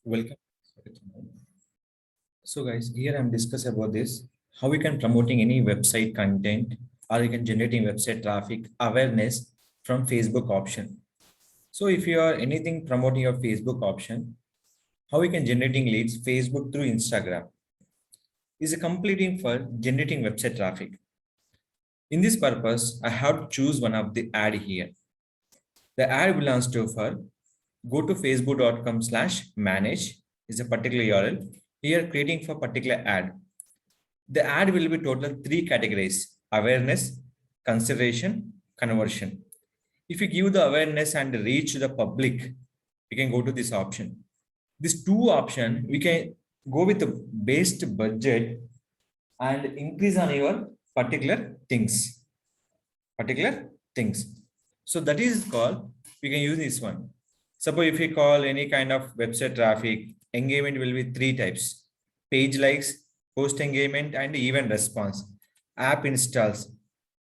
Welcome. So guys, here I'm discussing about this, how we can promoting any website content or you can generating website traffic awareness from Facebook option. So if you are anything promoting your Facebook option, how we can generating leads Facebook through Instagram is a completing for generating website traffic. In this purpose, I have to choose one of the ad here. The ad belongs to for go to facebook.com/manage is a particular URL. Here creating for particular ad. The ad will be total three categories: awareness, consideration, conversion. If you give the awareness and reach the public, we can go to this option. These two option, we can go with the based budget and increase on your particular things. Particular things. So that is called, we can use this one. Suppose if we call any kind of website traffic, engagement will be three types: page likes, post engagement, and event response, app installs,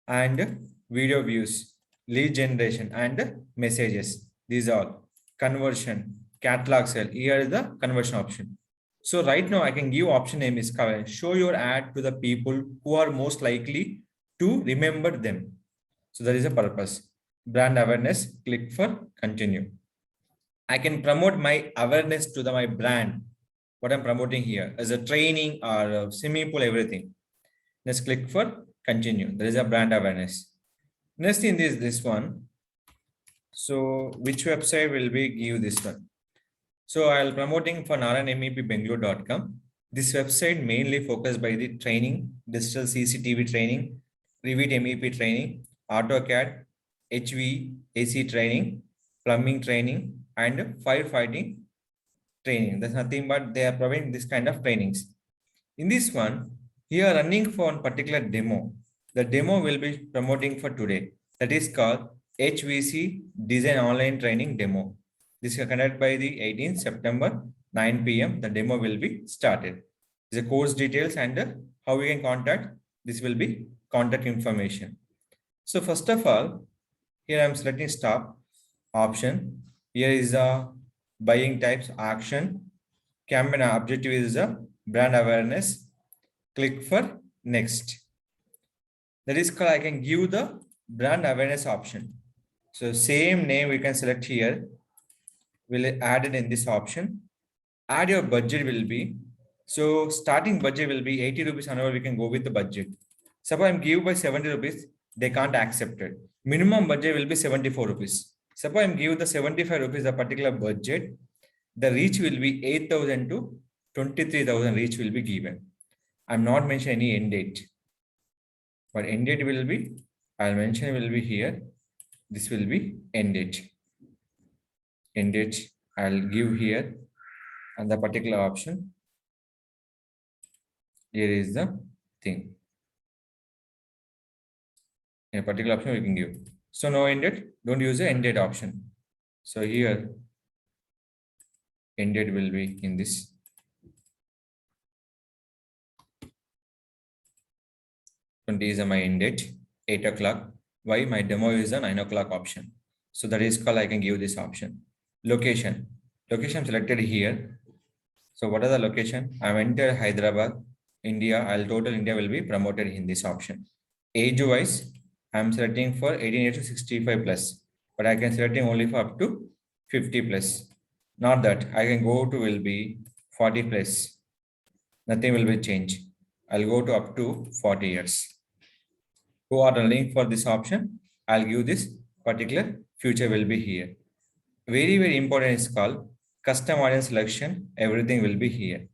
and video views, lead generation, and messages. These are conversion, catalog sale. Here is the conversion option. So right now I can give option name is show your ad to the people who are most likely to remember them. So that is a purpose. Brand awareness, click for continue. I can promote my awareness to my brand, what I'm promoting here as a training or a swimming pool, everything. Let's click for continue. There is a brand awareness. Next thing is this one. So which website will we give this one? So I'll promoting for naranmepbengaluru.com. This website mainly focused by the training, digital CCTV training, Revit MEP training, AutoCAD, HVAC training, plumbing training, and firefighting training. That's nothing but they are providing this kind of trainings. In this one, here running for one particular demo. The demo will be promoting for today. That is called HVC Design Online Training Demo. This is conducted by the 18th September, 9 p.m. The demo will be started. The course details and how we can contact. This will be contact information. So first of all, here I'm selecting stop option. Here is a buying types action. Campaign objective is a brand awareness. Click for next. That is called I can give the brand awareness option. So same name we can select here. We'll add it in this option. Add your budget will be. So starting budget will be 80 rupees and we can go with the budget. Suppose I'm give by 70 rupees, they can't accept it. Minimum budget will be 74 rupees. Suppose I'm give the 75 rupees a particular budget, the reach will be 8,000 to 23,000 reach will be given. I'm not mentioning any end date, but end date will be, I'll mention will be here. This will be end date. End date I'll give here and the particular option. Here is the thing. In a particular option we can give. So no end date, don't use the end date option. So here end date will be in this. Is my end date 8 o'clock. Why? My demo is a 9 o'clock option. So that is called I can give this option. Location. Location selected here. So what are the location? I'm entered Hyderabad, India. I'll total India will be promoted in this option. Age wise, I'm selecting for 18 years to 65 plus, but I can selecting only for up to 50 plus. Not that I can go to will be 40 plus. Nothing will be changed. I'll go to up to 40 years. Who are running for this option? I'll give this particular future will be here. Very, very important is called custom audience selection. Everything will be here.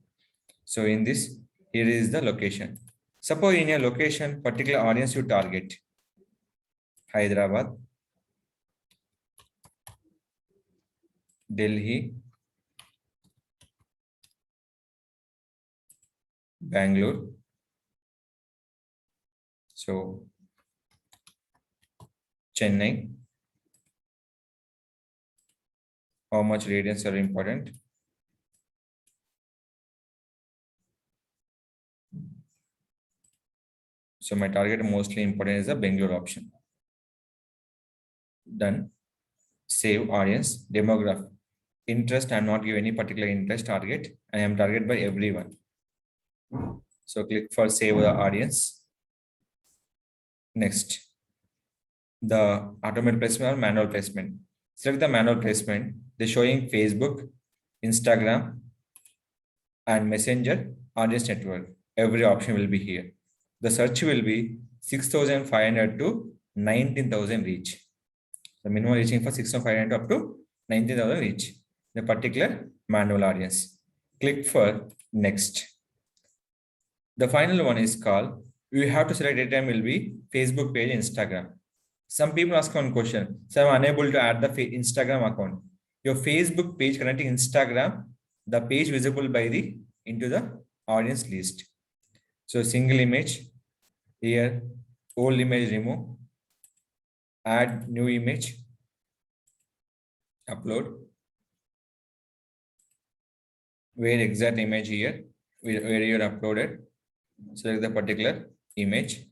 So in this, here is the location. Suppose in your location, particular audience you target. Hyderabad, Delhi, Bangalore. So Chennai. How much radians are important? So my target mostly important is the Bangalore option. Done. Save audience demographic. interest, I'm not giving any particular interest target. I am targeted by everyone. So click for save the audience. Next, the automated placement or manual placement. Select the manual placement. They're showing Facebook, Instagram, and Messenger audience network. Every option will be here. The search will be 6,500 to 19,000 reach. The minimum reaching for 6,500 up to 19,000 reach. The particular manual audience. Click for next. The final one is called, you have to select data will be Facebook page, Instagram. Some people ask one question, so I'm unable to add the Instagram account. Your Facebook page connecting Instagram, the page visible by the into the audience list. So single image here, old image remove, add new image, upload, where exact image here, where you are uploaded, select the particular image.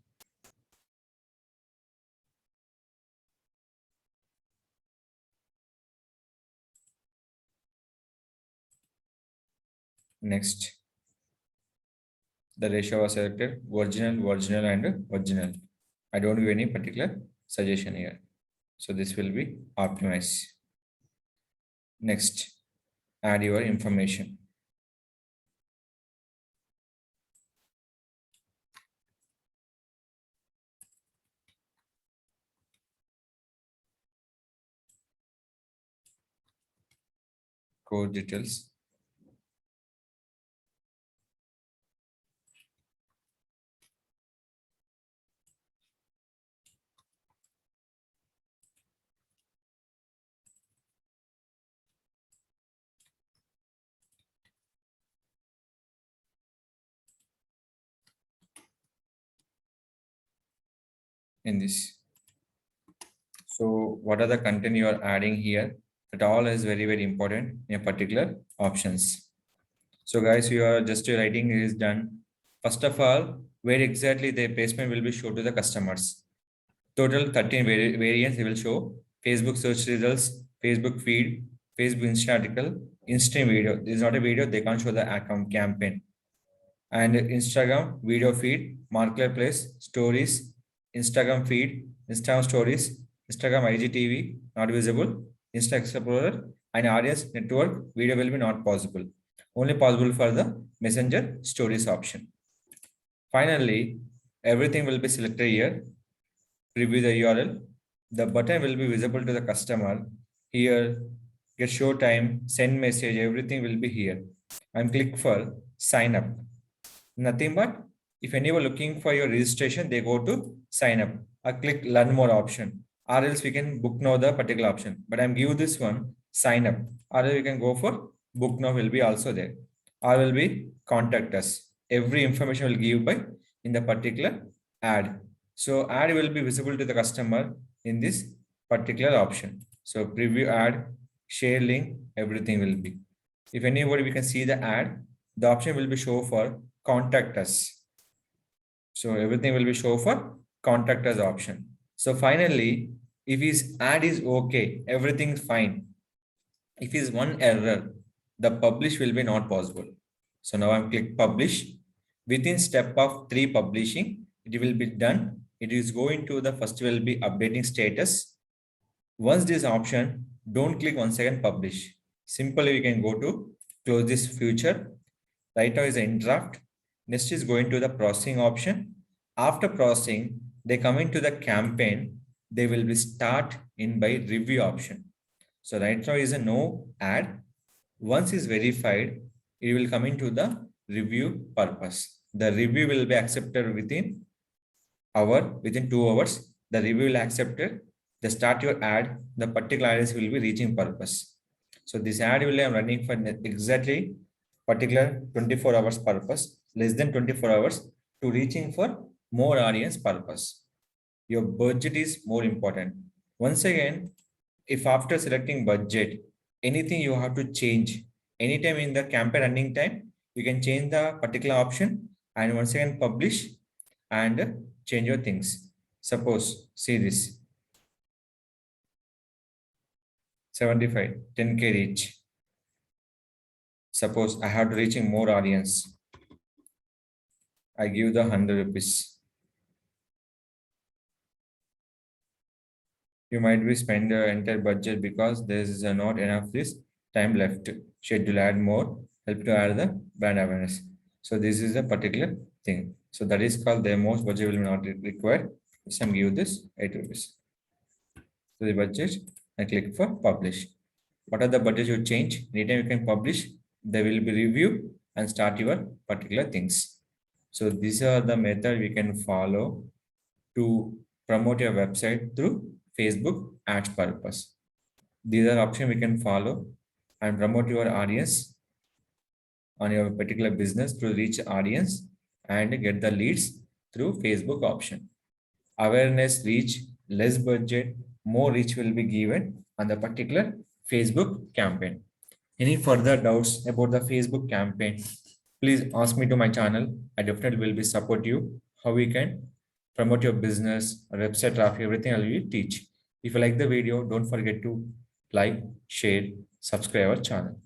Next, the ratio was selected, original, and original. I don't give any particular suggestion here. So this will be optimized. Next, add your information. Code details. In this. So what are the content you are adding here? That all is very, very important in a particular options. So guys, you are just writing is done. First of all, where exactly the placement will be shown to the customers. Total 13 variants they will show. Facebook search results, Facebook feed, Facebook Insta article, Insta video. This is not a video, they can't show the account campaign. And Instagram video feed, marketplace, stories, Instagram feed, Instagram stories, Instagram IGTV, not visible, Insta Explorer, and audience network video will be not possible. Only possible for the Messenger stories option. Finally, everything will be selected here. Preview the URL. The button will be visible to the customer. Here, get show time, send message, everything will be here. And click for sign up. Nothing but if anyone looking for your registration, they go to sign up. I click learn more option, or else we can book now the particular option. But I'm give this one sign up, or else we can go for book now will be also there, or will be contact us. Every information will give by in the particular ad. So ad will be visible to the customer in this particular option. So preview ad, share link, everything will be. If anybody we can see the ad, the option will be show for contact us. So everything will be show for contact us option. So finally, if his ad is okay, everything is fine. If is one error, the publish will be not possible. So now I'm click publish. Within step of 3 publishing, it will be done. It is going to the first will be updating status. Once this option, don't click once again publish. Simply we can go to close this future. Right now is in draft. Next is going to the processing option. After processing, they come into the campaign. They will be start in by review option. So right now is a no ad. Once is verified, it will come into the review purpose. The review will be accepted within 2 hours. The review will accepted. The start your ad, the particular ads will be reaching purpose. So this ad will be running for exactly particular 24 hours purpose, less than 24 hours to reaching for more audience purpose. Your budget is more important. Once again, if after selecting budget, anything you have to change, anytime in the campaign running time, you can change the particular option and once again publish and change your things. Suppose, see this, 75, 10K reach. Suppose I have to reaching more audience. I give the 100 rupees. You might be spend the entire budget because there is not enough this time left. Schedule add more, help to add the brand awareness. So this is a particular thing. So that is called the most budget will not required. Some give this 8 rupees. So the budget and click for publish. What are the budget you change? Anytime you can publish, they will be review and start your particular things. So these are the method we can follow to promote your website through Facebook ads purpose. These are options we can follow and promote your audience on your particular business to reach audience and get the leads through Facebook option. Awareness reach, less budget, more reach will be given on the particular Facebook campaign. Any further doubts about the Facebook campaign, please ask me to my channel. I definitely will be support you how we can promote your business, website traffic, everything I will teach. If you like the video, don't forget to like, share, subscribe our channel.